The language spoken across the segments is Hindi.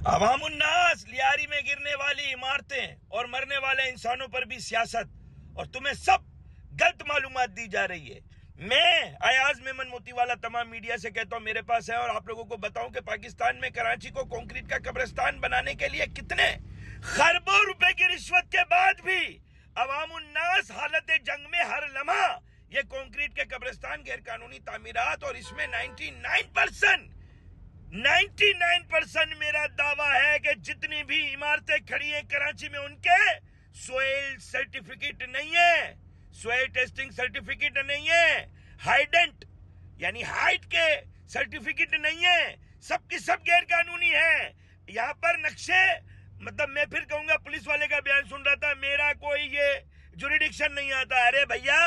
अवामुन्नास, लियारी में गिरने वाली इमारतें और मरने वाले इंसानों पर भी सियासत, और तुम्हें सब गलत मालूमात दी जा रही है। मैं अयाज मेमन मोतीवाला तमाम मीडिया से कहता हूं, मेरे पास है और आप लोगों को बताऊं कि पाकिस्तान में कराची को कंक्रीट का कब्रिस्तान बनाने के लिए कितने खरबों रुपए की रिश्वत के बाद भी अवामुन्नास हालत जंग में हर लम्हा ये कंक्रीट के कब्रिस्तान गैर कानूनी तामीरात, और इसमें 99% मेरा दावा है कि जितनी भी इमारतें खड़ी हैं कराची में उनके सोइल सर्टिफिकेट नहीं है, सोइल टेस्टिंग सर्टिफिकेट नहीं है, हाइडेंट यानी हाइट के सर्टिफिकेट नहीं है, सबकी सब गैर कानूनी है। यहाँ पर नक्शे, मतलब मैं फिर कहूंगा, पुलिस वाले का बयान सुन रहा था, मेरा कोई ये जुरिडिक्शन नहीं आता। अरे भैया,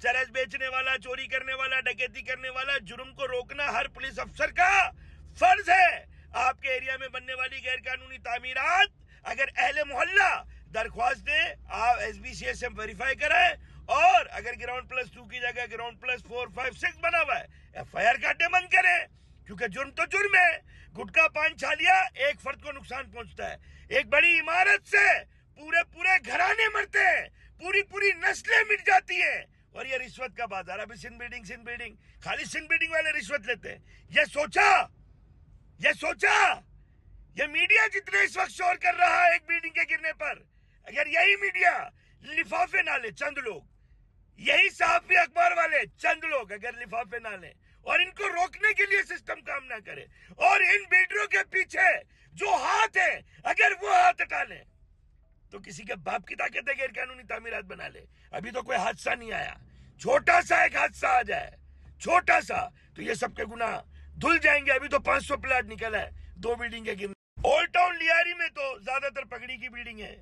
चरस बेचने वाला, चोरी करने वाला, डकैती करने वाला, जुर्म को रोकना हर पुलिस अफसर का फर्ज है। आपके एरिया में बनने वाली गैर कानूनी तामीरात अगर अहले मोहल्ला दरख्वास्त दे, आप SBCA से वेरीफाई कराएं, और अगर ग्राउंड +2 की जगह ग्राउंड +4, 5, 6 बना हुआ है, FIR काटे बंद करें, क्योंकि जुर्म तो जुर्म है। गुटखा पान छा लिया, एक फर्द को नुकसान पहुंचता है। एक बड़ी इमारत से पूरे घराने मरते हैं, पूरी नस्लें मिट जाती हैं, और ये रिश्वत का बाजार। अभी सिंध बिल्डिंग, खाली सिंध बिल्डिंग वाले रिश्वत लेते हैं। ये सोचा, ये मीडिया जितने इस वक्त शोर कर रहा है एक बिल्डिंग के गिरने पर, अगर यही मीडिया लिफाफे ना ले, चंद लोग, यही सहाफी अखबार वाले चंद लोग अगर लिफाफे ना ले, और इनको रोकने के लिए सिस्टम काम ना करे, और इन बिल्डरों के पीछे जो हाथ है अगर वो हाथ हटा ले, तो किसी के बाप की ताकत है गैर कानूनी तामीरात बना ले। अभी तो कोई हादसा नहीं आया, छोटा सा एक हादसा आ जाए, छोटा सा, तो ये सबके गुनाह धुल जाएंगे। अभी तो 500 प्लाट निकला है 2 बिल्डिंग के गिरने। ओल्ड टाउन लियारी में तो ज्यादातर पगड़ी की बिल्डिंग है।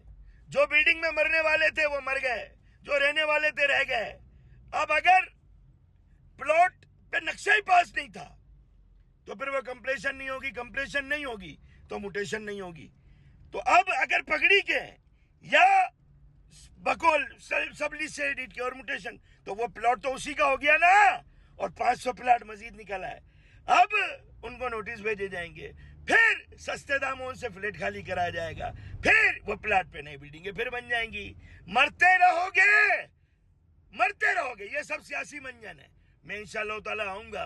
जो बिल्डिंग में मरने वाले थे वो मर गए, जो रहने वाले थे रह गए। अब अगर प्लॉट पे नक्शा ही पास नहीं था तो फिर वो कंप्लेशन नहीं होगी तो म्यूटेशन नहीं होगी। तो अब अगर पगड़ी के या बकौल सबली से एडिट के और म्यूटेशन, तो वो प्लॉट तो उसी का हो गया ना, और 500 प्लॉट मजीद निकला है। अब उनको नोटिस भेजे जाएंगे, फिर सस्ते दामों से फ्लैट खाली कराया जाएगा, फिर वो प्लॉट पे नई बिल्डिंगें फिर बन जाएंगी। मरते रहोगे, ये सब सियासी मंजन है। मैं इंशाअल्लाह ताला आऊंगा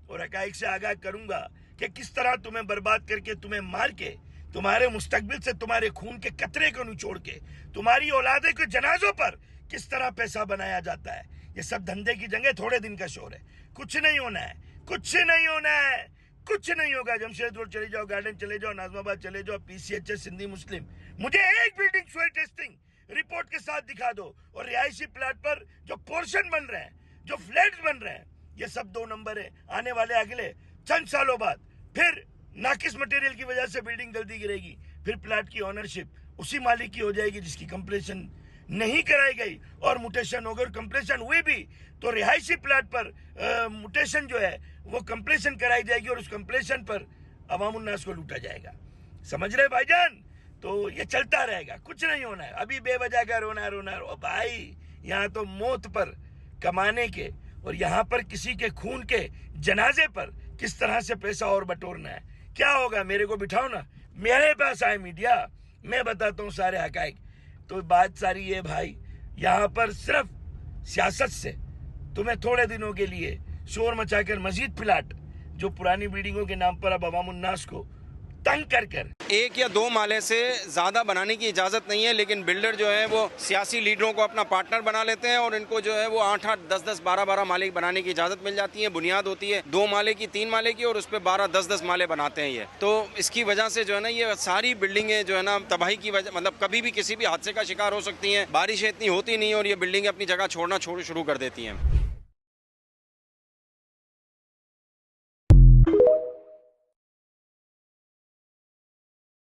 और हकाइक से आगाह करूंगा कि किस तरह तुम्हें बर्बाद करके, तुम्हें मार के, तुम्हारे मुस्तकबिल से तुम्हारे खून के कतरे को निचोड़ के, तुम्हारी औलादे के जनाजों पर किस तरह पैसा बनाया जाता है। ये सब धंधे की जगह थोड़े दिन का शोर है, कुछ नहीं होना है, कुछ नहीं होगा। जमशेद रोड चले जाओ, गार्डन चले जाओ, नाजमाबाद चले जाओ, PCHS, सिंधी मुस्लिम, मुझे एक बिल्डिंग सोइल टेस्टिंग रिपोर्ट के साथ दिखा दो, और रिहायशी प्लाट पर जो पोर्शन बन रहे हैं, जो फ्लैट्स बन रहे हैं, ये सब 2 नंबर है। आने वाले अगले चंद सालों बाद फिर नाकिस मटेरियल की वजह से बिल्डिंग जल्दी गिरेगी, फिर प्लाट की ओनरशिप उसी मालिक की हो जाएगी जिसकी कंप्लेशन नहीं कराई गई, और म्यूटेशन हो गई, और कंप्लेशन हुई भी तो रिहायशी प्लाट पर म्यूटेशन जो है वो कंप्लेशन कराई जाएगी, और उस कंप्लेशन पर अवामुन्नास को लूटा जाएगा। समझ रहे भाईजान? तो ये चलता रहेगा, कुछ नहीं होना है। अभी बेवजह का रोना ओ भाई, यहाँ तो मौत पर कमाने के, और यहाँ पर किसी के खून के जनाजे पर किस तरह से पैसा और बटोरना है। क्या होगा, मेरे को बिठाओ ना, मेरे पास आए मीडिया, मैं बताता हूँ सारे हकाइक। तो बात सारी ये भाई, यहाँ पर सिर्फ सियासत से तुम्हें थोड़े दिनों के लिए शोर मचाकर मजीद प्लाट जो पुरानी बिल्डिंगों के नाम पर अब अवामुन्नास को तंग कर 1 या 2 माले से ज़्यादा बनाने की इजाज़त नहीं है, लेकिन बिल्डर जो है वो सियासी लीडरों को अपना पार्टनर बना लेते हैं, और इनको जो है वो 8-8, 10-10, 12-12 माले बनाने की इजाज़त मिल जाती है। बुनियाद होती है 2 माले की, 3 माले की, और उस पर 12-10-10 माले बनाते हैं ये। तो इसकी वजह से जो है ना, ये सारी बिल्डिंगें जो है ना तबाही की वजह, मतलब कभी भी किसी भी हादसे का शिकार हो सकती हैं। बारिशें इतनी होती नहीं और ये बिल्डिंगें अपनी जगह छोड़ना शुरू कर देती हैं।